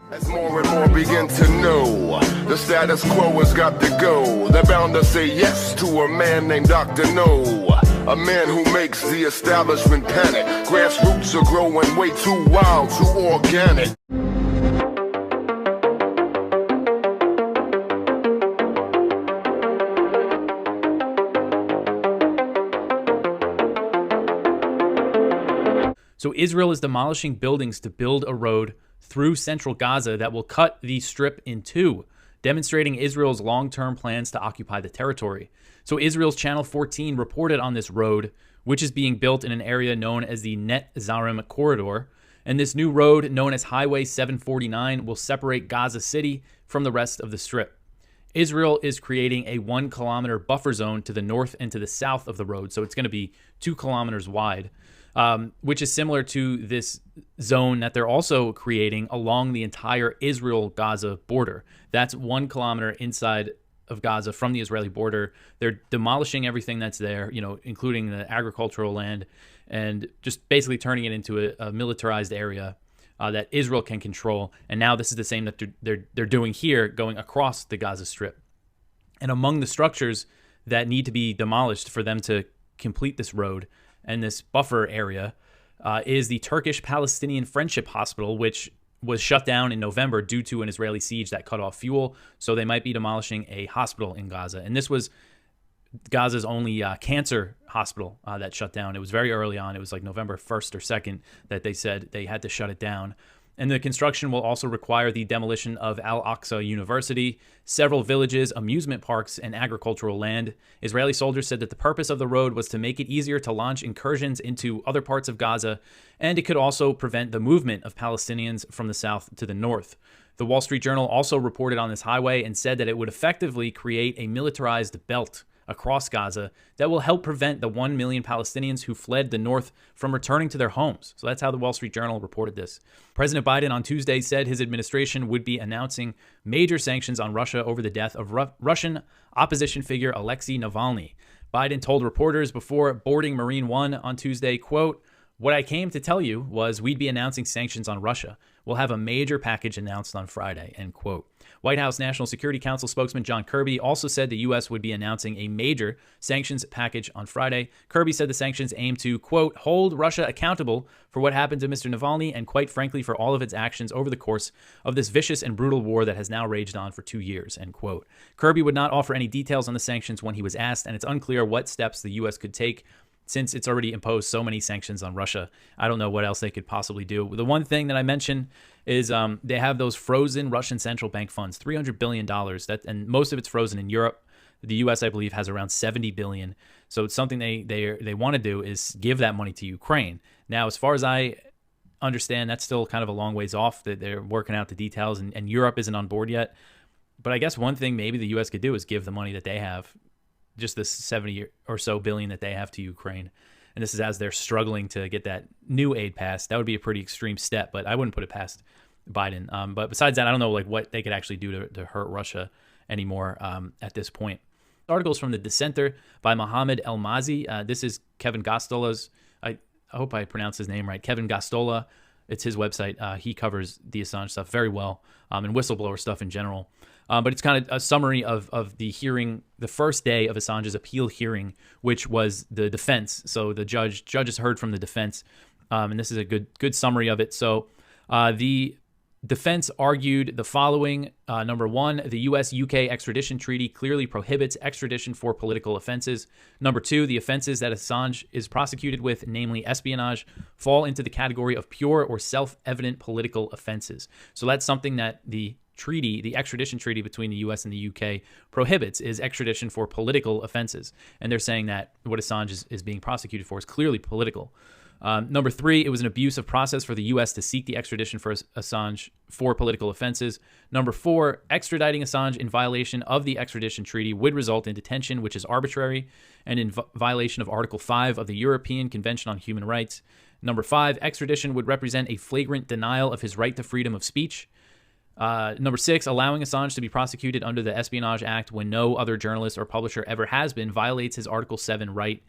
As more and more begin to know, the status quo has got to go. They're bound to say yes to a man named Dr. No, a man who makes the establishment panic. Grassroots are growing way too wild, too organic. So Israel is demolishing buildings to build a road through central Gaza that will cut the strip in two, demonstrating Israel's long-term plans to occupy the territory. So Israel's Channel 14 reported on this road, which is being built in an area known as the Net Zarim corridor. And this new road, known as Highway 749, will separate Gaza City from the rest of the strip. Israel is creating a 1 kilometer buffer zone to the north and to the south of the road. So it's going to be 2 kilometers wide. Which is similar to this zone that they're also creating along the entire Israel-Gaza border. That's 1 kilometer inside of Gaza from the Israeli border. They're demolishing everything that's there, including the agricultural land, and just basically turning it into a militarized area that Israel can control. And now this is the same that they're doing here, going across the Gaza Strip. And among the structures that need to be demolished for them to complete this road and this buffer area is the Turkish-Palestinian Friendship Hospital, which was shut down in November due to an Israeli siege that cut off fuel. So they might be demolishing a hospital in Gaza. And this was Gaza's only cancer hospital that shut down. It was very early on. It was like November 1st or 2nd that they said they had to shut it down. And the construction will also require the demolition of Al-Aqsa University, several villages, amusement parks, and agricultural land. Israeli soldiers said that the purpose of the road was to make it easier to launch incursions into other parts of Gaza, and it could also prevent the movement of Palestinians from the south to the north. The Wall Street Journal also reported on this highway and said that it would effectively create a militarized belt across Gaza that will help prevent the 1 million Palestinians who fled the north from returning to their homes. So that's how the Wall Street Journal reported this. President Biden on Tuesday said his administration would be announcing major sanctions on Russia over the death of Russian opposition figure Alexei Navalny. Biden told reporters before boarding Marine One on Tuesday, quote, "What I came to tell you was we'd be announcing sanctions on Russia. We'll have a major package announced on Friday," end quote. White House National Security Council spokesman John Kirby also said the U.S. would be announcing a major sanctions package on Friday. Kirby said the sanctions aim to, quote, "hold Russia accountable for what happened to Mr. Navalny and, quite frankly, for all of its actions over the course of this vicious and brutal war that has now raged on for 2 years," end quote. Kirby would not offer any details on the sanctions when he was asked, and it's unclear what steps the U.S. could take since it's already imposed so many sanctions on Russia. I don't know what else they could possibly do. The one thing that I mentioned is they have those frozen Russian central bank funds, $300 billion, and most of it's frozen in Europe. The U.S., I believe, has around $70 billion. So it's something they want to do is give that money to Ukraine. Now, as far as I understand, that's still kind of a long ways off. That they're working out the details, and Europe isn't on board yet. But I guess one thing maybe the U.S. could do is give the money that they have, just this 70 or so billion that they have to Ukraine. And this is as they're struggling to get that new aid passed. That would be a pretty extreme step, but I wouldn't put it past Biden. But besides that, I don't know what they could actually do to hurt Russia anymore at this point. Articles from The Dissenter by Mohammed El-Mazi. This is Kevin Gostola's, I hope I pronounced his name right, Kevin Gostola. It's his website. He covers the Assange stuff very well, and whistleblower stuff in general. But it's kind of a summary of the hearing, the first day of Assange's appeal hearing, which was the defense. So the judges heard from the defense, and this is a good summary of it. So the defense argued the following. Number one, the U.S.-UK extradition treaty clearly prohibits extradition for political offenses. Number two, the offenses that Assange is prosecuted with, namely espionage, fall into the category of pure or self-evident political offenses. So that's something that the extradition treaty between the U.S. and the U.K. prohibits, is extradition for political offenses. And they're saying that what Assange is being prosecuted for is clearly political. Number three, it was an abuse of process for the U.S. to seek the extradition for Assange for political offenses. Number four, extraditing Assange in violation of the extradition treaty would result in detention, which is arbitrary, and in violation of Article 5 of the European Convention on Human Rights. Number five, extradition would represent a flagrant denial of his right to freedom of speech. Number six, allowing Assange to be prosecuted under the Espionage Act when no other journalist or publisher ever has been violates his Article 7 right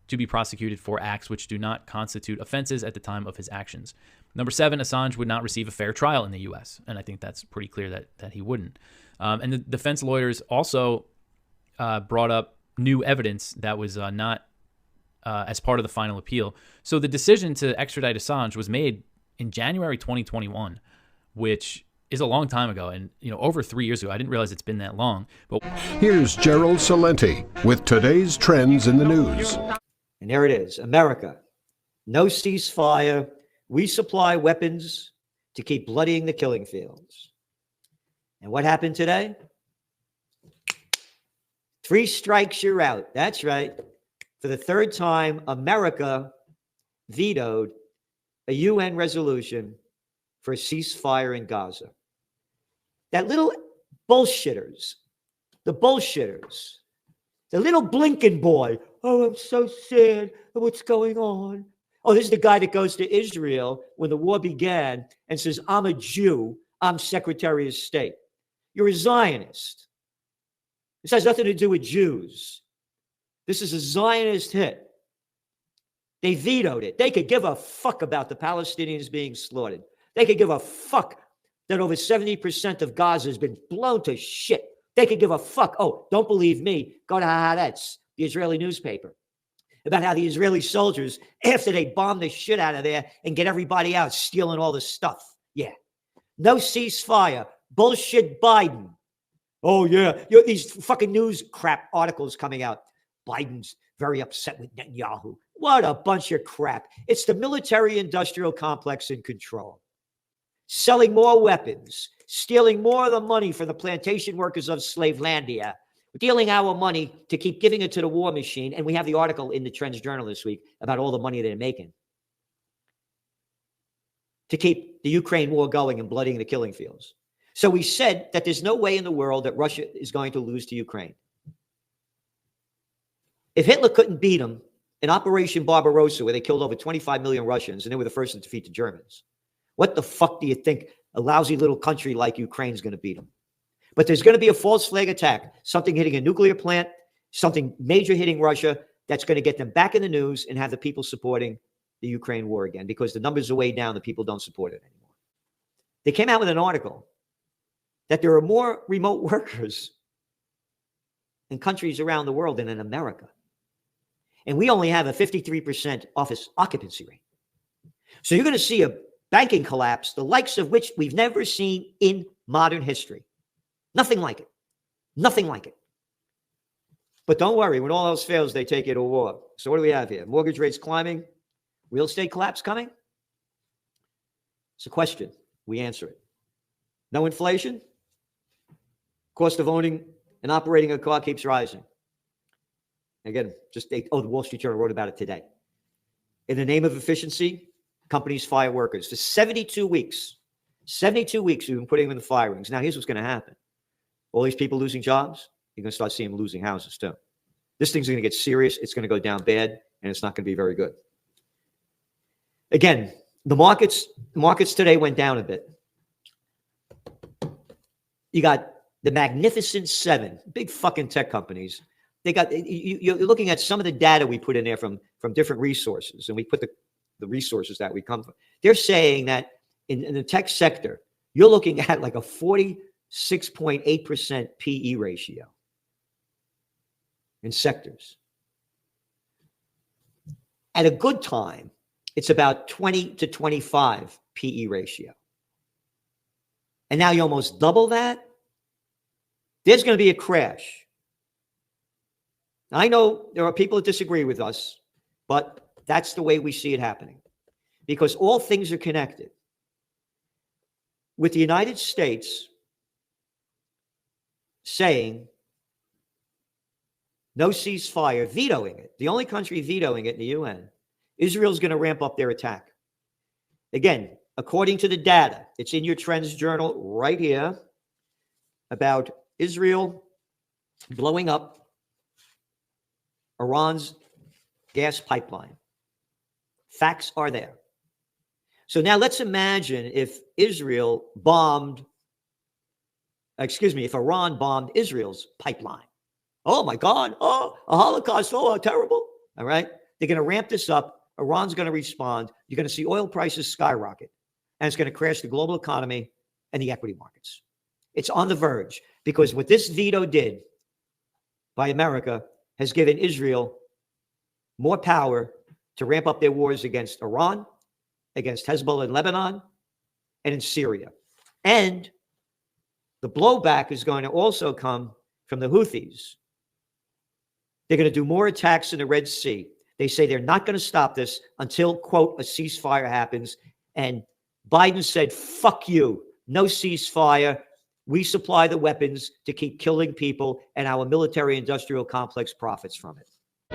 to be prosecuted for acts which do not constitute offenses at the time of his actions. Number 7, Assange would not receive a fair trial in the U.S., and I think that's pretty clear that he wouldn't. And the defense lawyers also brought up new evidence that was not as part of the final appeal. So the decision to extradite Assange was made in January 2021, which is a long time ago, and over 3 years ago. I didn't realize it's been that long. But here's Gerald Salenti with today's trends in the news. And there it is, America. No ceasefire. We supply weapons to keep bloodying the killing fields. And what happened today? 3 strikes, you're out. That's right. For the 3rd time, America vetoed a UN resolution for a ceasefire in Gaza. That little bullshitters, the little Blinken boy. Oh, I'm so sad of what's going on. Oh, this is the guy that goes to Israel when the war began and says, I'm a Jew, I'm Secretary of State. You're a Zionist. This has nothing to do with Jews. This is a Zionist hit. They vetoed it. They could give a fuck about the Palestinians being slaughtered. They could give a fuck that over 70% of Gaza has been blown to shit. They could give a fuck. Oh, don't believe me. Go to Haaretz, the Israeli newspaper, about how the Israeli soldiers, after they bomb the shit out of there and get everybody out, stealing all the stuff. Yeah. No ceasefire. Bullshit Biden. Oh, yeah. These fucking news crap articles coming out. Biden's very upset with Netanyahu. What a bunch of crap. It's the military-industrial complex in control. Selling more weapons, stealing more of the money from the plantation workers of Slavelandia, dealing our money to keep giving it to the war machine. And we have the article in the Trends Journal this week about all the money they're making to keep the Ukraine war going and bloodying the killing fields. So we said that there's no way in the world that Russia is going to lose to Ukraine. If Hitler couldn't beat them in Operation Barbarossa, where they killed over 25 million Russians and they were the first to defeat the Germans, what the fuck do you think a lousy little country like Ukraine is going to beat them? But there's going to be a false flag attack, something hitting a nuclear plant, something major hitting Russia, that's going to get them back in the news and have the people supporting the Ukraine war again, because the numbers are way down. The people don't support it anymore. They came out with an article that there are more remote workers in countries around the world than in America. And we only have a 53% office occupancy rate. So you're going to see a banking collapse, the likes of which we've never seen in modern history. Nothing like it. Nothing like it. But don't worry, when all else fails, they take it to war. So what do we have here? Mortgage rates climbing, real estate collapse coming? It's a question. We answer it. No inflation? Cost of owning and operating a car keeps rising. Again, the Wall Street Journal wrote about it today. In the name of efficiency, companies fire workers. For 72 weeks, we've been putting them in the fire rings. Now, here's what's going to happen. All these people losing jobs, you're going to start seeing them losing houses too. This thing's going to get serious. It's going to go down bad, and it's not going to be very good. Again, the markets today went down a bit. You got the Magnificent Seven, big fucking tech companies. You're looking at some of the data we put in there from different resources, and we put the resources that we come from. They're saying that in the tech sector, you're looking at like a 46.8% PE ratio in sectors. At a good time, it's about 20 to 25 PE ratio. And now you almost double that. There's going to be a crash. I know there are people that disagree with us, but that's the way we see it happening, because all things are connected. With the United States saying no ceasefire, vetoing it, the only country vetoing it in the UN, Israel's going to ramp up their attack. Again, according to the data, it's in your Trends Journal right here about Israel blowing up Iran's gas pipeline. Facts are there. So now let's imagine if if Iran bombed Israel's pipeline. Oh my God. Oh, a Holocaust. Oh, terrible. All right. They're going to ramp this up. Iran's going to respond. You're going to see oil prices skyrocket, and it's going to crash the global economy and the equity markets. It's on the verge because what this veto did by America has given Israel more power to ramp up their wars against Iran, against Hezbollah in Lebanon, and in Syria. And the blowback is going to also come from the Houthis. They're going to do more attacks in the Red Sea. They say they're not going to stop this until, quote, a ceasefire happens. And Biden said, fuck you, no ceasefire. We supply the weapons to keep killing people, and our military-industrial complex profits from it.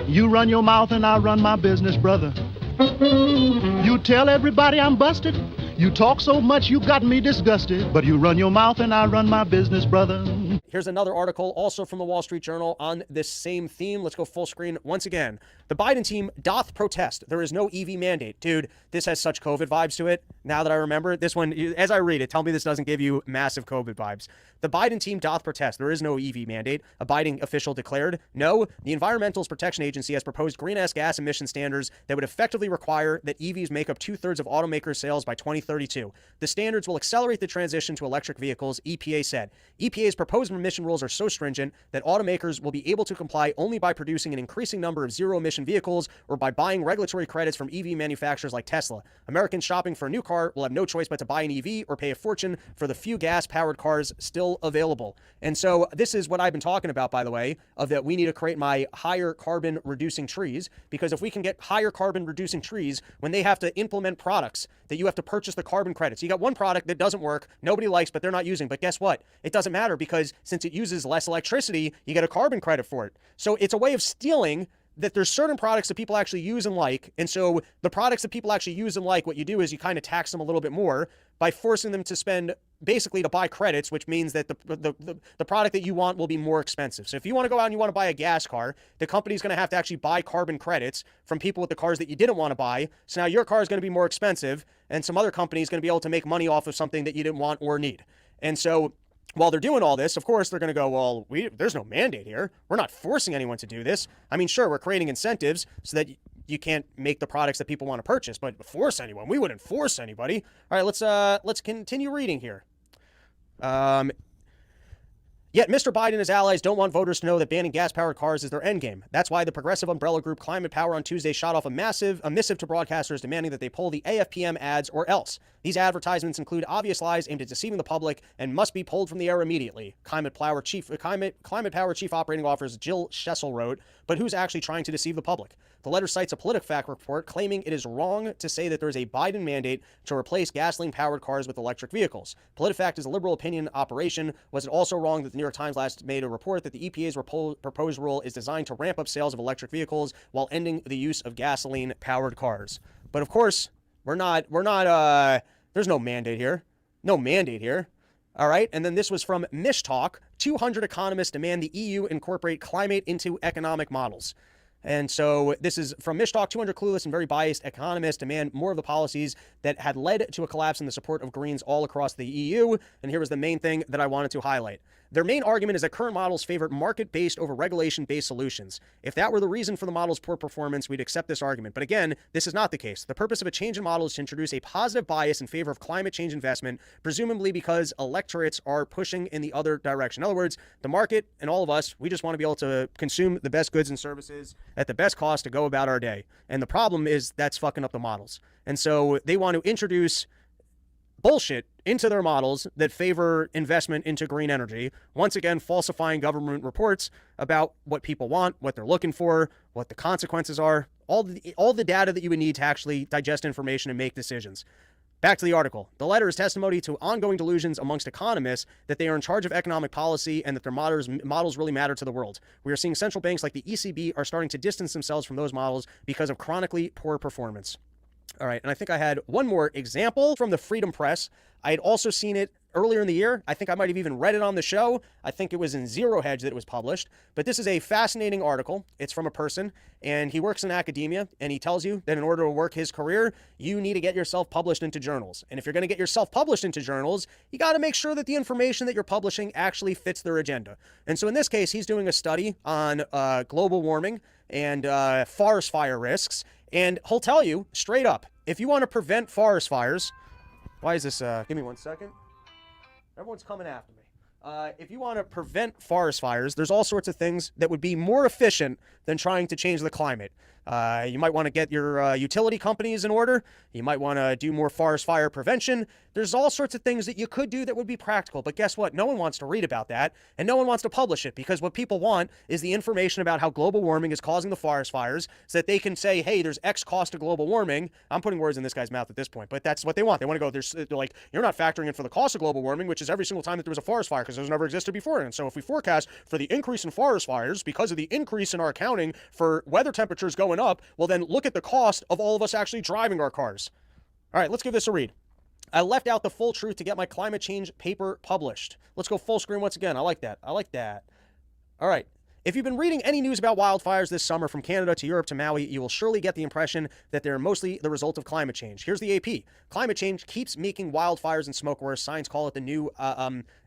You run your mouth and I run my business, brother. You tell everybody I'm busted. You talk so much you got me disgusted. But you run your mouth and I run my business, brother. Here's another article also from the Wall Street Journal on this same theme. Let's go full screen once again. The Biden team doth protest. There is no EV mandate. Dude, this has such COVID vibes to it. Now that I remember this one, as I read it, tell me this doesn't give you massive COVID vibes. The Biden team doth protest. There is no EV mandate. A Biden official declared, no, the Environmental Protection Agency has proposed greenhouse gas emission standards that would effectively require that EVs make up 2/3 of automaker sales by 2032. The standards will accelerate the transition to electric vehicles, EPA said. EPA's proposed emission rules are so stringent that automakers will be able to comply only by producing an increasing number of zero-emission vehicles or by buying regulatory credits from EV manufacturers like Tesla. Americans shopping for a new car will have no choice but to buy an EV or pay a fortune for the few gas-powered cars still available. And so this is what I've been talking about, by the way, of that we need to create my higher carbon-reducing trees, because if we can get higher carbon-reducing trees, when they have to implement products that you have to purchase the carbon credits. You got one product that doesn't work, nobody likes, but they're not using. But guess what? It doesn't matter, because since it uses less electricity, you get a carbon credit for it. So it's a way of stealing that there's certain products that people actually use and like. And so the products that people actually use and like, what you do is you kind of tax them a little bit more by forcing them to spend, basically to buy credits, which means that the product that you want will be more expensive. So if you want to go out and you want to buy a gas car, the company's going to have to actually buy carbon credits from people with the cars that you didn't want to buy. So now your car is going to be more expensive, and some other company is going to be able to make money off of something that you didn't want or need. And so while they're doing all this, of course, they're going to go, well, there's no mandate here. We're not forcing anyone to do this. I mean, sure, we're creating incentives so that you can't make the products that people want to purchase, but force anyone. We wouldn't force anybody. All right, let's continue reading here. Yet Mr. Biden and his allies don't want voters to know that banning gas-powered cars is their endgame. That's why the progressive umbrella group Climate Power on Tuesday shot off a missive to broadcasters demanding that they pull the AFPM ads or else. These advertisements include obvious lies aimed at deceiving the public and must be pulled from the air immediately. Climate Power Chief Operating Officer Jill Shessel wrote, but who's actually trying to deceive the public? The letter cites a PolitiFact report claiming it is wrong to say that there is a Biden mandate to replace gasoline-powered cars with electric vehicles. PolitiFact is a liberal opinion operation. Was it also wrong that the New York Times last made a report that the EPA's proposed rule is designed to ramp up sales of electric vehicles while ending the use of gasoline-powered cars? But of course, we're not, there's no mandate here. No mandate here. All right. And then this was from Mishtalk. 200 economists demand the EU incorporate climate into economic models. And so this is from Mishtalk. 200 clueless and very biased economists demand more of the policies that had led to a collapse in the support of Greens all across the EU. And here was the main thing that I wanted to highlight. Their main argument is that current models favor market-based over regulation-based solutions. If that were the reason for the model's poor performance, we'd accept this argument. But again, this is not the case. The purpose of a change in model is to introduce a positive bias in favor of climate change investment, presumably because electorates are pushing in the other direction. In other words, the market and all of us, we just want to be able to consume the best goods and services at the best cost to go about our day. And the problem is that's fucking up the models. And so they want to introduce bullshit into their models that favor investment into green energy, once again falsifying government reports about what people want, what they're looking for, what the consequences are, all the data that you would need to actually digest information and make decisions. Back to the article. The letter is testimony to ongoing delusions amongst economists that they are in charge of economic policy and that their models really matter to the world. We are seeing central banks like the ECB are starting to distance themselves from those models because of chronically poor performance. All right, and I think I had one more example from the Freedom Press. I had also seen it earlier in the year. I think I might have even read it on the show. I think it was in Zero Hedge that it was published. But this is a fascinating article. It's from a person, and he works in academia, and he tells you that in order to work his career, you need to get yourself published into journals. And if you're going to get yourself published into journals, you got to make sure that the information that you're publishing actually fits their agenda. And so in this case, he's doing a study on global warming and forest fire risks. And he'll tell you straight up, if you want to prevent forest fires, why is this, give me 1 second. Everyone's coming after me. If you want to prevent forest fires, there's all sorts of things that would be more efficient than trying to change the climate. You might want to get your utility companies in order. You might want to do more forest fire prevention. There's all sorts of things that you could do that would be practical. But guess what? No one wants to read about that, and no one wants to publish it, because what people want is the information about how global warming is causing the forest fires so that they can say, hey, there's X cost to global warming. I'm putting words in this guy's mouth at this point, but that's what they want. They want to go, they're like, you're not factoring in for the cost of global warming, which is every single time that there was a forest fire, because those never existed before. And so if we forecast for the increase in forest fires because of the increase in our accounting for weather temperatures going up, well, then look at the cost of all of us actually driving our cars. All right, let's give this a read. I left out the full truth to get my climate change paper published. Let's go full screen once again. I like that. I like that. All right. If you've been reading any news about wildfires this summer from Canada to Europe to Maui, you will surely get the impression that they're mostly the result of climate change. Here's the AP. Climate change keeps making wildfires and smoke worse. Science call it the new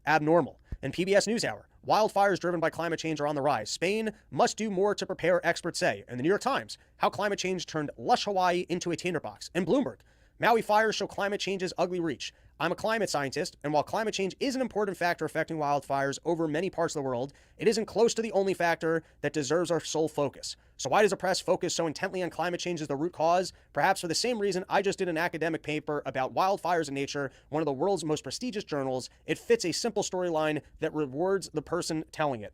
abnormal. And PBS NewsHour. Wildfires driven by climate change are on the rise. Spain must do more to prepare, experts say. And the New York Times. How climate change turned lush Hawaii into a tinderbox. And Bloomberg. Maui fires show climate change's ugly reach. I'm a climate scientist, and while climate change is an important factor affecting wildfires over many parts of the world, it isn't close to the only factor that deserves our sole focus. So why does the press focus so intently on climate change as the root cause? Perhaps for the same reason I just did an academic paper about wildfires in Nature, one of the world's most prestigious journals. It fits a simple storyline that rewards the person telling it.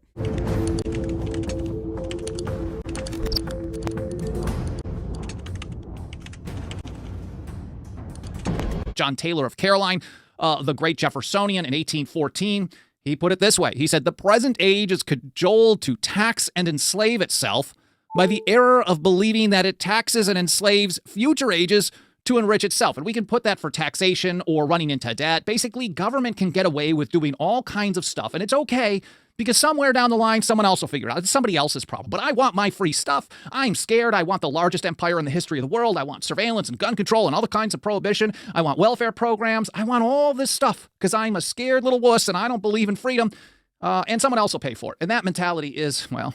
John Taylor of Caroline, the great Jeffersonian in 1814, he put it this way. He said, the present age is cajoled to tax and enslave itself by the error of believing that it taxes and enslaves future ages to enrich itself. And we can put that for taxation or running into debt. Basically, government can get away with doing all kinds of stuff, and it's okay, because somewhere down the line, someone else will figure it out. It's somebody else's problem. But I want my free stuff. I'm scared. I want the largest empire in the history of the world. I want surveillance and gun control and all the kinds of prohibition. I want welfare programs. I want all this stuff because I'm a scared little wuss and I don't believe in freedom. And someone else will pay for it. And that mentality is, well,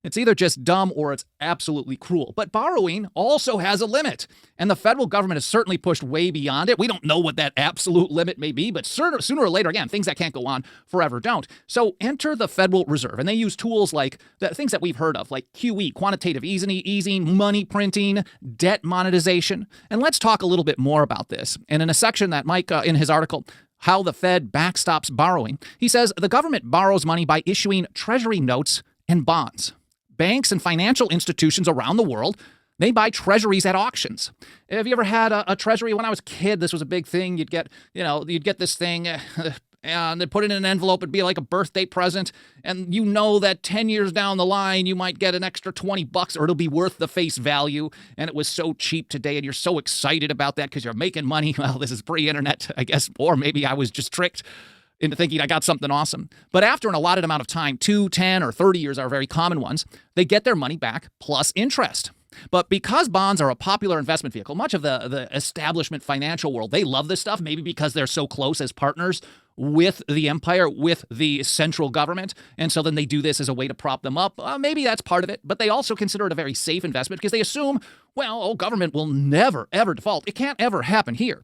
it's either just dumb or it's absolutely cruel. But borrowing also has a limit, and the federal government has certainly pushed way beyond it. We don't know what that absolute limit may be, but sooner or later, again, things that can't go on forever don't. So enter the Federal Reserve, and they use tools like the things that we've heard of, like QE, quantitative easing, money printing, debt monetization. And let's talk a little bit more about this. And in a section that Mike, in his article, How the Fed Backstops Borrowing, he says the government borrows money by issuing treasury notes and bonds. Banks and financial institutions around the world, they buy treasuries at auctions. Have you ever had a treasury? When I was a kid, this was a big thing. You'd get this thing and they'd put it in an envelope. It'd be like a birthday present. And you know that 10 years down the line, you might get an extra $20 or it'll be worth the face value. And it was so cheap today. And you're so excited about that because you're making money. Well, this is pre-internet, I guess, or maybe I was just tricked into thinking I got something awesome. But after an allotted amount of time, 2, 10, or 30 years are very common ones, they get their money back plus interest. But because bonds are a popular investment vehicle, much of the establishment financial world, they love this stuff, maybe because they're so close as partners with the empire, with the central government. And so then they do this as a way to prop them up. Maybe that's part of it. But they also consider it a very safe investment because they assume, well, government will never, ever default. It can't ever happen here.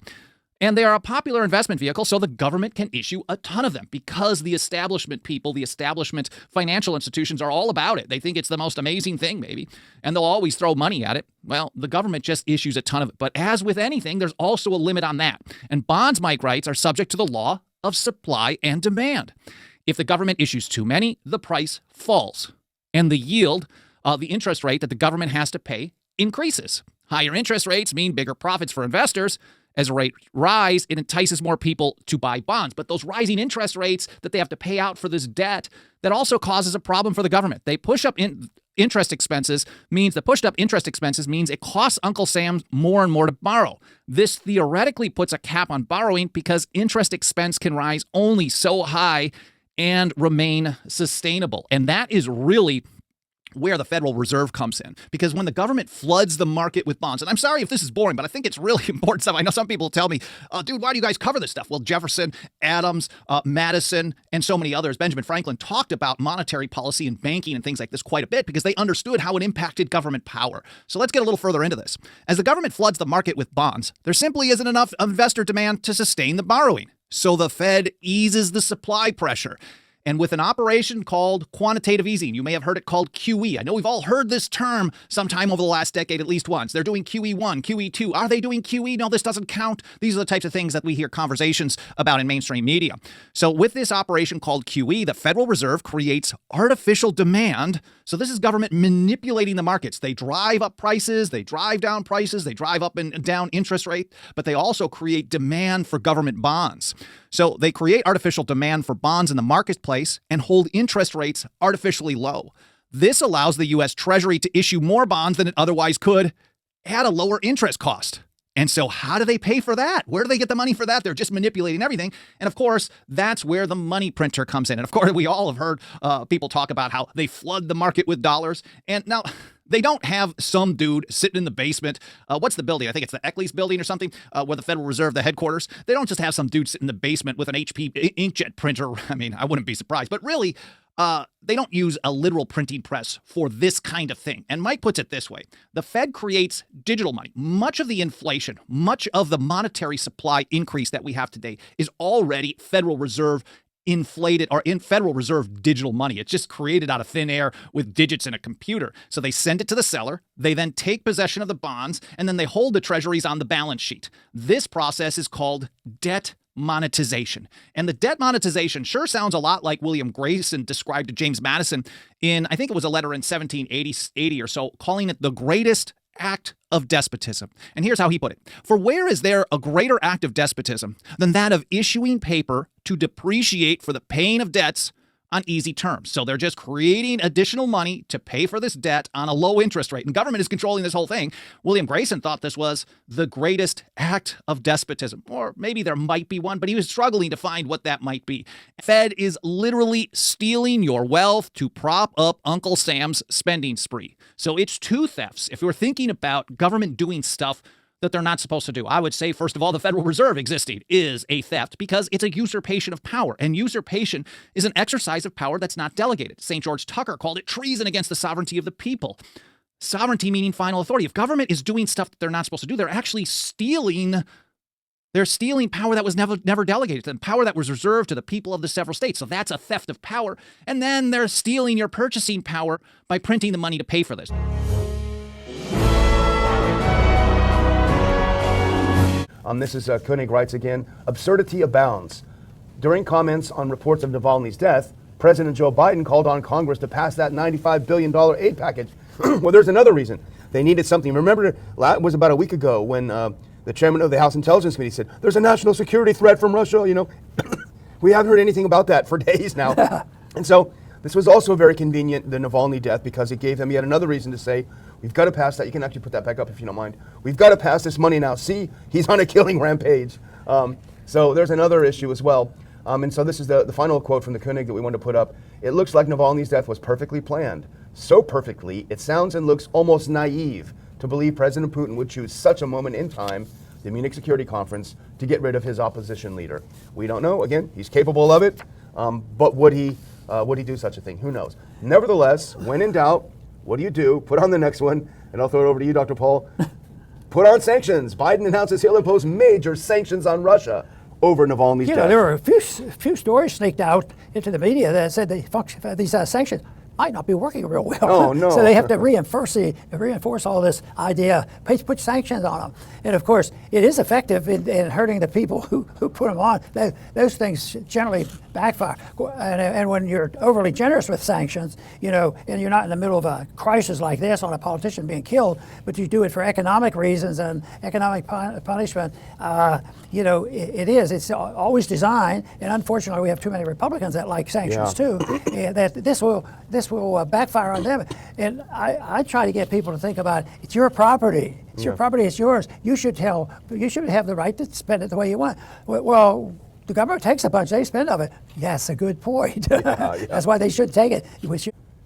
And they are a popular investment vehicle, so the government can issue a ton of them because the establishment people, the establishment financial institutions are all about it. They think it's the most amazing thing, maybe, and they'll always throw money at it. Well, the government just issues a ton of it. But as with anything, there's also a limit on that. And bonds, Mike writes, are subject to the law of supply and demand. If the government issues too many, the price falls. And the yield, the interest rate that the government has to pay, increases. Higher interest rates mean bigger profits for investors. As rates rise, it entices more people to buy bonds. But those rising interest rates that they have to pay out for this debt, that also causes a problem for the government. They push up interest expenses means it costs Uncle Sam more and more to borrow. This theoretically puts a cap on borrowing because interest expense can rise only so high and remain sustainable. And that is really where the Federal Reserve comes in. Because when the government floods the market with bonds, and I'm sorry if this is boring, but I think it's really important stuff. I know some people tell me, dude, why do you guys cover this stuff? Well, Jefferson, Adams, Madison, and so many others, Benjamin Franklin, talked about monetary policy and banking and things like this quite a bit because they understood how it impacted government power. So let's get a little further into this. As the government floods the market with bonds, there simply isn't enough investor demand to sustain the borrowing. So the Fed eases the supply pressure. And with an operation called quantitative easing, you may have heard it called QE. I know we've all heard this term sometime over the last decade at least once. They're doing QE1, QE2. Are they doing QE? No, this doesn't count. These are the types of things that we hear conversations about in mainstream media. So with this operation called QE, the Federal Reserve creates artificial demand. So this is government manipulating the markets. They drive up prices, they drive down prices, they drive up and down interest rate, but they also create demand for government bonds. So they create artificial demand for bonds in the marketplace and hold interest rates artificially low. This allows the U.S. Treasury to issue more bonds than it otherwise could at a lower interest cost. And so how do they pay for that? Where do they get the money for that? They're just manipulating everything. And of course, that's where the money printer comes in. And of course, we all have heard people talk about how they flood the market with dollars. And now they don't have some dude sitting in the basement. What's the building? I think it's the Eccles building or something, where the Federal Reserve, the headquarters. They don't just have some dude sitting in the basement with an HP inkjet printer. I mean, I wouldn't be surprised. But really, they don't use a literal printing press for this kind of thing. And Mike puts it this way. The Fed creates digital money. Much of the inflation, much of the monetary supply increase that we have today is already Federal Reserve inflated or in Federal Reserve digital money. It's just created out of thin air with digits in a computer. So they send it to the seller. They then take possession of the bonds, and then they hold the treasuries on the balance sheet. This process is called debt monetization. And the debt monetization sure sounds a lot like William Grayson described to James Madison in, I think it was a letter in 1780 or so, calling it the greatest act of despotism. And here's how he put it. For where is there a greater act of despotism than that of issuing paper to depreciate for the paying of debts on easy terms? So they're just creating additional money to pay for this debt on a low interest rate. And government is controlling this whole thing. William Grayson thought this was the greatest act of despotism. Or maybe there might be one, but he was struggling to find what that might be. Fed is literally stealing your wealth to prop up Uncle Sam's spending spree. So it's two thefts. If you're thinking about government doing stuff that they're not supposed to do, I would say, first of all, the Federal Reserve existing is a theft because it's a usurpation of power. And usurpation is an exercise of power that's not delegated. St. George Tucker called it treason against the sovereignty of the people. Sovereignty meaning final authority. If government is doing stuff that they're not supposed to do, they're actually stealing power that was never delegated to them, power that was reserved to the people of the several states. So that's a theft of power. And then they're stealing your purchasing power by printing the money to pay for this. This is Koenig writes again, absurdity abounds. During comments on reports of Navalny's death, President Joe Biden called on Congress to pass that $95 billion aid package. Well, there's another reason. They needed something. Remember, it was about a week ago when the chairman of the House Intelligence Committee said, there's a national security threat from Russia, you know. We haven't heard anything about that for days now. And so this was also very convenient, the Navalny death, because it gave them yet another reason to say, we've got to pass that. You can actually put that back up if you don't mind. We've got to pass this money now. See, he's on a killing rampage. So there's another issue as well. And so this is the final quote from the Koenig that we want to put up. It looks like Navalny's death was perfectly planned. So perfectly, it sounds and looks almost naive to believe President Putin would choose such a moment in time, the Munich Security Conference, to get rid of his opposition leader. We don't know. Again, he's capable of it. But would he do such a thing? Who knows? Nevertheless, when in doubt, what do? Put on the next one, and I'll throw it over to you, Dr. Paul. Put on sanctions. Biden announces he'll impose major sanctions on Russia over Navalny's death. There were a few stories sneaked out into the media that said these sanctions might not be working real well. Oh, no. So they have to reinforce all this idea, put sanctions on them. And of course, it is effective in hurting the people who put them on. Those things generally backfire. And when you're overly generous with sanctions, you know, and you're not in the middle of a crisis like this on a politician being killed, but you do it for economic reasons and economic punishment, you know, it's always designed, and unfortunately we have too many Republicans that like sanctions too, that this will this will backfire on them. And I try to get people to think about it's your property. It's your property. It's yours. You should have the right to spend it the way you want. Well, the government takes a bunch. They spend of it. Yes, a good point. That's why they should take it.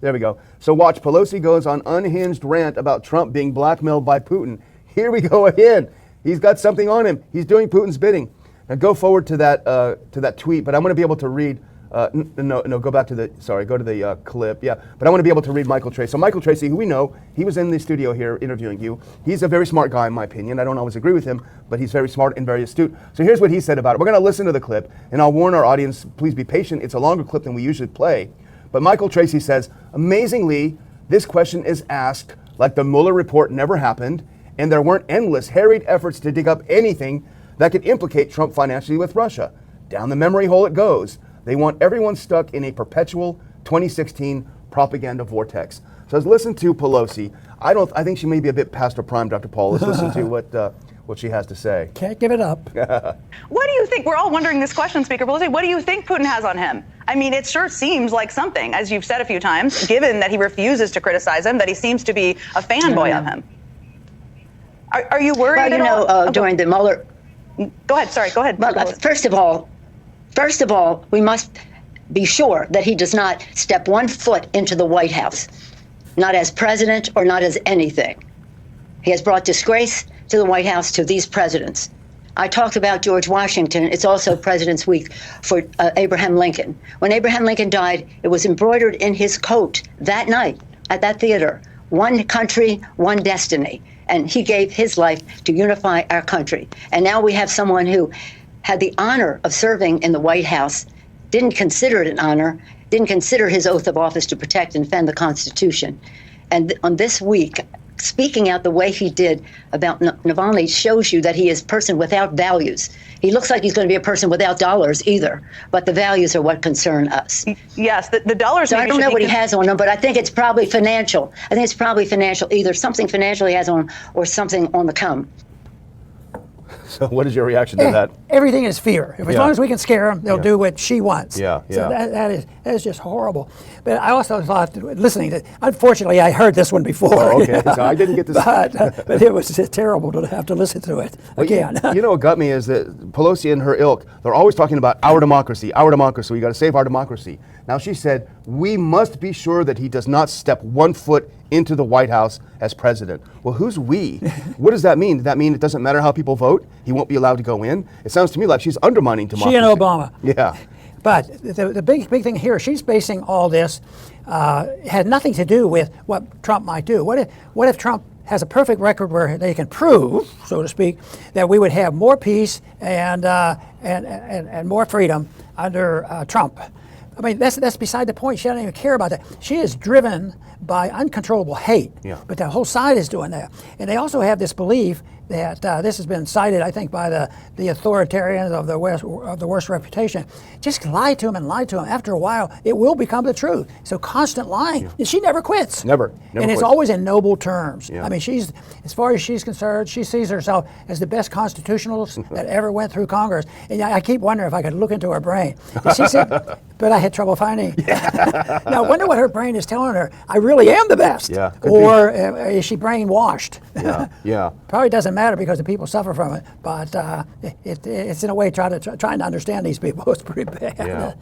There we go. So watch, Pelosi goes on unhinged rant about Trump being blackmailed by Putin. Here we go again. He's got something on him. He's doing Putin's bidding. Now go forward to that tweet, but I want to be able to read. Go back to the clip. Yeah, but I want to be able to read Michael Tracy. So Michael Tracy, who we know, he was in the studio here interviewing you. He's a very smart guy, in my opinion. I don't always agree with him, but he's very smart and very astute. So here's what he said about it. We're going to listen to the clip, and I'll warn our audience, please be patient. It's a longer clip than we usually play. But Michael Tracy says, amazingly, this question is asked like the Mueller report never happened, and there weren't endless, harried efforts to dig up anything that could implicate Trump financially with Russia. Down the memory hole it goes. They want everyone stuck in a perpetual 2016 propaganda vortex. So let's listen to Pelosi. I think she may be a bit past her prime, Dr. Paul. Let's listen to what she has to say. Can't give it up. What do you think? We're all wondering this question, Speaker Pelosi. What do you think Putin has on him? I mean, it sure seems like something, as you've said a few times, given that he refuses to criticize him, that he seems to be a fanboy of him. Are you worried at all? During the Mueller... Go ahead. Sorry, go ahead. Well, first of all, we must be sure that he does not step one foot into the White House, not as president or not as anything. He has brought disgrace to the White House, to these presidents. I talked about George Washington. It's also President's Week for Abraham Lincoln. When Abraham Lincoln died, it was embroidered in his coat that night at that theater, one country, one destiny. And he gave his life to unify our country. And now we have someone who had the honor of serving in the White House, didn't consider it an honor, didn't consider his oath of office to protect and defend the Constitution. And on this week, speaking out the way he did about Navalny shows you that he is a person without values. He looks like he's going to be a person without dollars either, but the values are what concern us. Yes, the dollars. So I don't know what he has on him, but I think it's probably financial. I think it's probably financial, either something financial he has on him or something on the come. So what is your reaction to that? Everything is fear. As long as we can scare them, they'll do what she wants. Yeah. So that is just horrible. But I also thought, listening to, unfortunately, I heard this one before. Oh, okay. So I didn't get to but it was terrible to have to listen to it again. You know what got me is that Pelosi and her ilk, they're always talking about our democracy. We got to save our democracy. Now she said, we must be sure that he does not step one foot into the White House as president. Well, who's we? What does that mean? Does that mean it doesn't matter how people vote? He won't be allowed to go in? It sounds to me like she's undermining democracy. She and Obama. Yeah. But the big thing here, she's basing all this, had nothing to do with what Trump might do. What if Trump has a perfect record where they can prove, so to speak, that we would have more peace and more freedom under Trump? I mean, that's beside the point. She doesn't even care about that. She is driven by uncontrollable hate. Yeah. But the whole side is doing that. And they also have this belief that this has been cited, I think, by the authoritarians of the worst reputation. Just lie to them and lie to them. After a while, it will become the truth. So constant lying. And she never quits. Never and it's quits. Always in noble terms. Yeah. I mean, she's, as far as she's concerned, she sees herself as the best constitutionalist that ever went through Congress. And I keep wondering if I could look into her brain. And she said, but I had trouble finding. Now, I wonder what her brain is telling her. I really am the best. Yeah, or is she brainwashed? Yeah. Probably doesn't matter because the people suffer from it. But it's in a way trying to understand these people. It's pretty bad. Yeah.